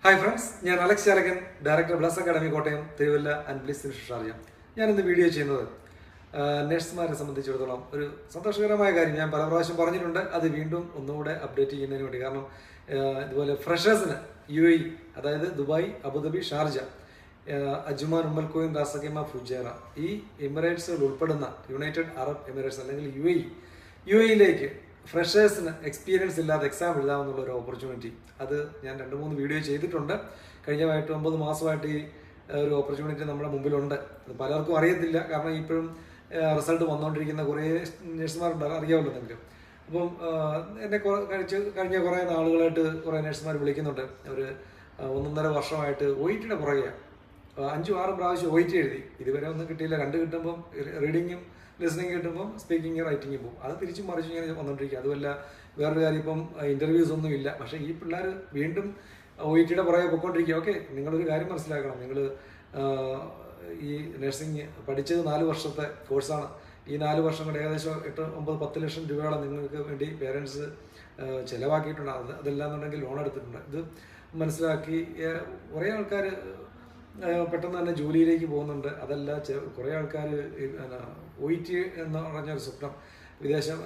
Hi friends, ഞാൻ Alex Chalakkan, director Bless academy Kottayam, Thiruvalla and Bliss Sharjah. ഞാനിന്ന് video ചെയ്യുന്നത് നഴ്സുമാരെ സംബന്ധിച്ചിടത്തോളം ഒരു സന്തോഷകരമായ കാര്യം ഞാൻ പല പ്രാവശ്യം പറഞ്ഞിട്ടുണ്ട്. അത് വീണ്ടും ഒന്നുകൂടെ അപ്ഡേറ്റ് ചെയ്യുന്നതിന് വേണ്ടി. കാരണം ഇതുപോലെ ഫ്രഷേഴ്സിന് UAE, അതായത് Dubai, Abu Dhabi, Sharjah, Ajman, Umm al Quwain, Ras al Khaimah, Fujairah, ഈ എമിറേറ്റ്സുകൾ ഉൾപ്പെടുന്ന യുണൈറ്റഡ് അറബ് എമിറേറ്റ്സ് അല്ലെങ്കിൽ UAE-യിലേക്ക് ഫ്രഷേഴ്സിന് എക്സ്പീരിയൻസ് ഇല്ലാതെ എക്സാം എഴുതാമെന്നുള്ള ഒരു ഓപ്പർച്യൂണിറ്റി, അത് ഞാൻ 2-3 വീഡിയോ ചെയ്തിട്ടുണ്ട്. കഴിഞ്ഞ 9 മാസമായിട്ട് ഈ ഒരു ഓപ്പർച്യൂണിറ്റി നമ്മുടെ മുമ്പിലുണ്ട്. അത് പലർക്കും അറിയത്തില്ല. കാരണം ഇപ്പോഴും റിസൾട്ട് വന്നുകൊണ്ടിരിക്കുന്ന കുറേ നഴ്സുമാരുണ്ട്, അറിയാമല്ലോ നിങ്ങൾക്ക്. അപ്പം എന്നെ കഴിഞ്ഞ കുറേ നാളുകളായിട്ട് കുറേ നഴ്സുമാർ വിളിക്കുന്നുണ്ട്. അവർ 1.5 വർഷമായിട്ട് OET-യുടെ പുറകെയാണ്. 5-6 പ്രാവശ്യം OET എഴുതി, ഇതുവരെ ഒന്നും കിട്ടിയില്ല. 2 കിട്ടുമ്പം റീഡിങ്ങും ലിസണിങ് കിട്ടുമ്പോൾ സ്പീക്കിങ് റൈറ്റിങ്ങും പോകും. അത് തിരിച്ചും മറിച്ചും ഇങ്ങനെ വന്നുകൊണ്ടിരിക്കുക. അതുമല്ല, വേറൊരു കാര്യം, ഇപ്പം ഇന്റർവ്യൂസ് ഒന്നും ഇല്ല. പക്ഷേ ഈ പിള്ളേർ വീണ്ടും OET-യുടെ പുറകെ പൊയ്ക്കൊണ്ടിരിക്കുക. ഓക്കെ, നിങ്ങളൊരു കാര്യം മനസ്സിലാക്കണം. നിങ്ങൾ ഈ നഴ്സിംഗ് പഠിച്ചത് 4 വർഷത്തെ കോഴ്സാണ്. ഈ 4 വർഷം കൊണ്ട് ഏകദേശം 8-9-10 ലക്ഷം രൂപയോളം നിങ്ങൾക്ക് വേണ്ടി പേരൻസ് ചിലവാക്കിയിട്ടുണ്ട്. അതെല്ലാം എന്നുണ്ടെങ്കിൽ ലോൺ എടുത്തിട്ടുണ്ട്. ഇത് മനസ്സിലാക്കി കുറേ ആൾക്കാർ പെട്ടെന്ന് തന്നെ ജോലിയിലേക്ക് പോകുന്നുണ്ട്. അതല്ല, കുറേ ആൾക്കാർ OET എന്ന് പറഞ്ഞൊരു സ്വപ്നം, വിദേശം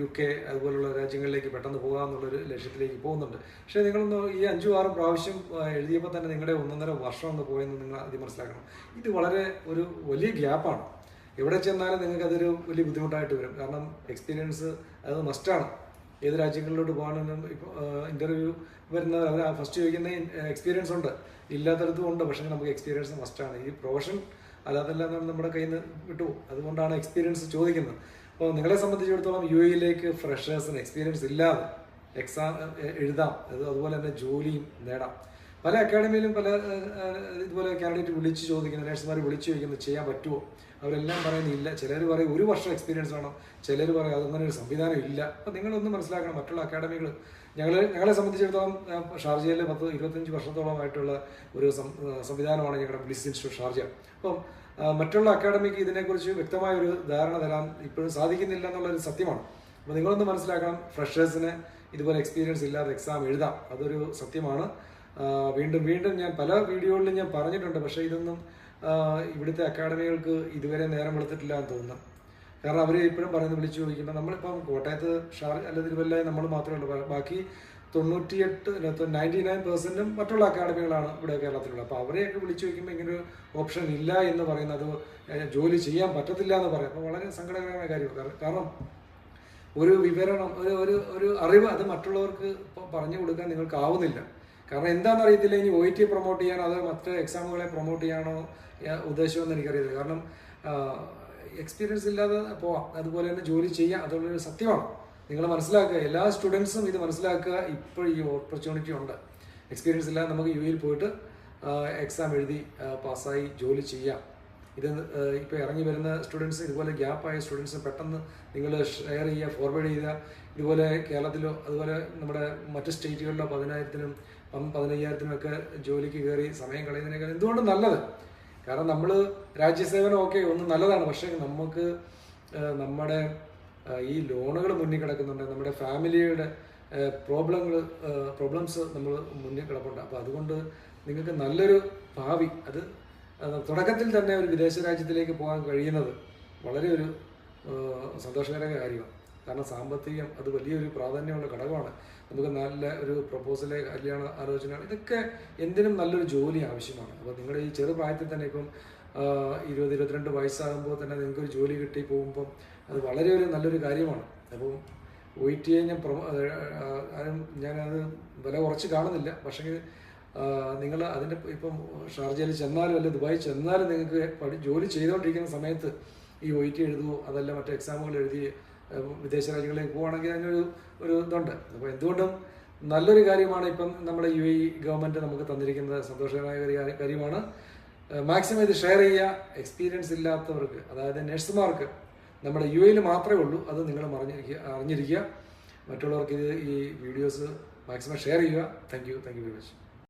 UK അതുപോലുള്ള രാജ്യങ്ങളിലേക്ക് പെട്ടെന്ന് പോകാമെന്നുള്ളൊരു ലക്ഷ്യത്തിലേക്ക് പോകുന്നുണ്ട്. പക്ഷേ നിങ്ങളൊന്ന് ഈ 5-6 പ്രാവശ്യം എഴുതിയപ്പോൾ തന്നെ നിങ്ങളുടെ 1.5 വർഷം ഒന്ന് പോയെന്ന് നിങ്ങൾ ആദ്യം മനസ്സിലാക്കണം. ഇത് വളരെ ഒരു വലിയ ഗ്യാപ്പാണ്. എവിടെ ചെന്നാലും നിങ്ങൾക്ക് അതൊരു വലിയ ബുദ്ധിമുട്ടായിട്ട് വരും. കാരണം എക്സ്പീരിയൻസ് അത് മസ്റ്റാണ്. ഏത് രാജ്യങ്ങളിലോട്ട് പോകാനും ഇപ്പോൾ ഇൻ്റർവ്യൂ വരുന്നവർ അവർ ഫസ്റ്റ് ചോദിക്കുന്ന എക്സ്പീരിയൻസ് ഉണ്ട്, ഇല്ലാത്തടത്തും ഉണ്ട്. പക്ഷേ നമുക്ക് എക്സ്പീരിയൻസ് മസ്റ്റാണ്. ഈ പ്രൊഫഷൻ അല്ലാതെല്ലാം നമ്മുടെ കയ്യിൽ നിന്ന് വിട്ടുപോകും. അതുകൊണ്ടാണ് എക്സ്പീരിയൻസ് ചോദിക്കുന്നത്. അപ്പോൾ നിങ്ങളെ സംബന്ധിച്ചിടത്തോളം UAE-യിലേക്ക് ഫ്രഷേഴ്സിന് എക്സ്പീരിയൻസ് ഇല്ലാതെ എക്സാം എഴുതാം. അതുപോലെ തന്നെ ജോലിയും നേടാം. പല അക്കാഡമിയിലും പല ഇതുപോലെ കാൻഡിഡേറ്റ് വിളിച്ച് ചോദിക്കുന്ന, നഴ്സുമാർ വിളിച്ച് ചോദിക്കുന്നത് ചെയ്യാൻ പറ്റുമോ? അവരെല്ലാം പറയുന്നില്ല. ചിലർ പറയും 1 വർഷം എക്സ്പീരിയൻസ് വേണം, ചിലർ പറയും അതങ്ങനെ ഒരു സംവിധാനം ഇല്ല. അപ്പോൾ നിങ്ങളൊന്നും മനസ്സിലാക്കണം, മറ്റുള്ള അക്കാഡമികൾ ഞങ്ങളെ സംബന്ധിച്ചിടത്തോളം ഷാർജയിൽ 10-25 വർഷത്തോളമായിട്ടുള്ള ഒരു സംവിധാനമാണ് ഞങ്ങളുടെ ബ്ലിസ് ഇൻസ്റ്റിറ്റ്യൂട്ട് ഷാർജ. അപ്പം മറ്റുള്ള അക്കാഡമിക്ക് ഇതിനെക്കുറിച്ച് വ്യക്തമായ ഒരു ധാരണ തരാൻ ഇപ്പോഴും സാധിക്കുന്നില്ല എന്നുള്ളൊരു സത്യമാണ്. അപ്പോൾ നിങ്ങളൊന്ന് മനസ്സിലാക്കണം, ഫ്രഷേഴ്സിന് ഇതുപോലെ എക്സ്പീരിയൻസ് ഇല്ലാതെ എക്സാം എഴുതാം. അതൊരു സത്യമാണ്. വീണ്ടും ഞാൻ പല വീഡിയോകളിലും ഞാൻ പറഞ്ഞിട്ടുണ്ട്. പക്ഷേ ഇതൊന്നും ഇവിടുത്തെ അക്കാഡമികൾക്ക് ഇതുവരെ നേരം വെളുത്തിട്ടില്ല എന്ന് തോന്നുന്നു. കാരണം അവർ ഇപ്പോഴും പറയുന്നത് വിളിച്ചു ചോദിക്കുമ്പോൾ നമ്മളിപ്പം കോട്ടയത്ത് ഷാർജ അല്ല തിരുവല്ല നമ്മൾ മാത്രമേ ഉള്ളൂ. ബാക്കി 99% മറ്റുള്ള അക്കാഡമികളാണ് ഇവിടെ കേരളത്തിലുള്ളത്. അപ്പോൾ അവരെയൊക്കെ വിളിച്ചു ചോദിക്കുമ്പോൾ ഇങ്ങനൊരു ഓപ്ഷൻ ഇല്ല എന്ന് പറയുന്നത്, ജോലി ചെയ്യാൻ പറ്റത്തില്ല എന്ന് പറയും. അപ്പോൾ വളരെ സങ്കടകരമായ കാര്യമാണ്. കാരണം ഒരു വിവരണം, ഒരു അറിവ് അത് മറ്റുള്ളവർക്ക് പറഞ്ഞു കൊടുക്കാൻ നിങ്ങൾക്ക് ആവുന്നില്ല. കാരണം എന്താണെന്ന് അറിയത്തില്ല. ഇനി OET പ്രൊമോട്ട് ചെയ്യാനോ അതോ മറ്റ് എക്സാമുകളെ പ്രൊമോട്ട് ചെയ്യാനോ ഉദ്ദേശമെന്ന് എനിക്കറിയത്തില്ല. കാരണം എക്സ്പീരിയൻസ് ഇല്ലാതെ പോവാം, അതുപോലെ തന്നെ ജോലി ചെയ്യാം. അതുള്ളൊരു സത്യമാണ്. നിങ്ങൾ മനസ്സിലാക്കുക, എല്ലാ സ്റ്റുഡൻസും ഇത് മനസ്സിലാക്കുക. ഇപ്പോൾ ഈ ഓപ്പർച്യൂണിറ്റി ഉണ്ട്. എക്സ്പീരിയൻസ് ഇല്ലാതെ നമുക്ക് UAE-യിൽ പോയിട്ട് എക്സാം എഴുതി പാസ്സായി ജോലി ചെയ്യാം. ഇത് ഇപ്പോൾ ഇറങ്ങി വരുന്ന സ്റ്റുഡൻസ്, ഇതുപോലെ ഗ്യാപ്പായ സ്റ്റുഡൻസ് പെട്ടെന്ന് നിങ്ങൾ ഷെയർ ചെയ്യുക, ഫോർവേഡ് ചെയ്യുക. ഇതുപോലെ കേരളത്തിലോ അതുപോലെ നമ്മുടെ മറ്റ് സ്റ്റേറ്റുകളിലോ 10,000-നും 15,000-നും ഒക്കെ ജോലിക്ക് കയറി സമയം കളയുന്നതിനേക്കാൾ എന്തുകൊണ്ടും നല്ലത്. കാരണം നമ്മൾ രാജ്യസേവനം ഒക്കെ ഒന്ന് നല്ലതാണ്. പക്ഷേ നമുക്ക് നമ്മുടെ ഈ ലോണുകൾ മുന്നിൽ കിടക്കുന്നുണ്ട്, നമ്മുടെ ഫാമിലിയുടെ പ്രോബ്ലംസ് നമ്മൾ മുന്നിൽ കിടപ്പുണ്ട്. അപ്പോൾ അതുകൊണ്ട് നിങ്ങൾക്ക് നല്ലൊരു ഭാവി, അത് തുടക്കത്തിൽ തന്നെ ഒരു വിദേശ രാജ്യത്തിലേക്ക് പോകാൻ കഴിയുന്നത് വളരെ ഒരു സന്തോഷകരമായ കാര്യമാണ്. കാരണം സാമ്പത്തികം അത് വലിയൊരു പ്രാധാന്യമുള്ള ഘടകമാണ്. നമുക്ക് നല്ല ഒരു പ്രപ്പോസല്, കല്യാണ ആലോചന, ഇതൊക്കെ എന്തിനും നല്ലൊരു ജോലി ആവശ്യമാണ്. അപ്പോൾ നിങ്ങളുടെ ഈ ചെറുപ്രായത്തിൽ തന്നെ ഇപ്പം 20-22 വയസ്സാകുമ്പോൾ തന്നെ നിങ്ങൾക്കൊരു ജോലി കിട്ടി പോകുമ്പം അത് വളരെ നല്ലൊരു കാര്യമാണ്. അപ്പം OET-യെ ഞാനത് വില കുറച്ച് കാണുന്നില്ല. പക്ഷേ നിങ്ങൾ അതിൻ്റെ ഇപ്പം ഷാർജയിൽ ചെന്നാലും അല്ല ദുബായി ചെന്നാലും നിങ്ങൾക്ക് ജോലി ചെയ്തുകൊണ്ടിരിക്കുന്ന സമയത്ത് ഈ OET എഴുതുമോ അതല്ല മറ്റു എക്സാമുകൾ എഴുതി വിദേശ രാജ്യങ്ങളിലേക്ക് പോവുകയാണെങ്കിൽ അതിനൊരു ഇതുണ്ട്. അപ്പോൾ എന്തുകൊണ്ടും നല്ലൊരു കാര്യമാണ് ഇപ്പം നമ്മുടെ UAE ഗവൺമെൻറ് നമുക്ക് തന്നിരിക്കുന്നത്. സന്തോഷകരമായ ഒരു കാര്യമാണ്. മാക്സിമം ഇത് ഷെയർ ചെയ്യുക. എക്സ്പീരിയൻസ് ഇല്ലാത്തവർക്ക്, അതായത് നഴ്സുമാർക്ക് നമ്മുടെ UAE-യിൽ മാത്രമേ ഉള്ളൂ. അത് നിങ്ങൾ അറിഞ്ഞിരിക്കുക. മറ്റുള്ളവർക്ക് ഈ വീഡിയോസ് മാക്സിമം ഷെയർ ചെയ്യുക. Thank you very much.